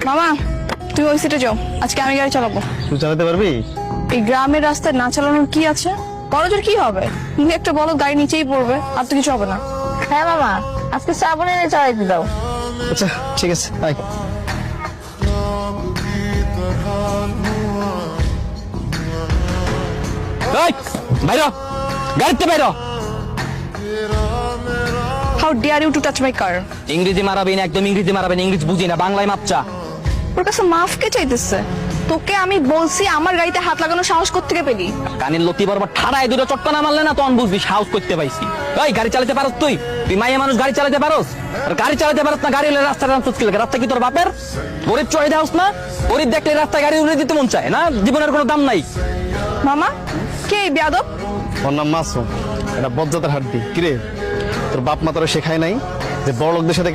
মামা তুমি ওই সিটে যাও, আজকে আমি গাড়ি চালাবো। তুই চালাতে পারবি? এই গ্রামের রাস্তায় না চালানোর কি আছে? বড়জোর কি হবে, তুমি একটা বড় গাড়ি নিচেই পড়বে, আর তো কিছু হবে না। হ্যাঁ মামা, আজকে শ্রাবণ এনে চালাইতে দাও। আচ্ছা ঠিক আছে, আয়। বাইরো, গাড়িতে বাইরো। How dare you to touch my car? ইংরেজি মারাবেন, একদম ইংরেজি মারাবেন, ইংরেজি বুঝি না, বাংলায় মাপচা। ওর কাছে মাফ কে চাইতেছে? তোকে আমি বলছি আমার গাড়িতে হাত লাগানোর সাহস কোত্থেকে পেলি? কানের লতি বরাবর ঠাড়ায় দুটো চটকা না মারলে না তখন বুঝবি সাহস করতে পাইছি। এই গাড়ি চালাতে পারস তুই? তুই মাইয়া মানুষ গাড়ি চালাতে পারস? আর গাড়ি চালাতে পারস না, গাড়ি রাস্তা রাস্তা রাস্তা কি তোর বাপের? গরিব চড়ে দেওস না? গরিব দেখলে রাস্তায় গাড়ি উড়ে দিতে মন চায় না? জীবনের কোনো দাম নাই। মামা কে এই বেয়াদব? ওর নাম মাসুম, এটা বজ্জাতের হাড্ডি। কিরে, তোর বাপ মা তোরা শেখায় নাই যে বড় লোকদের সাথে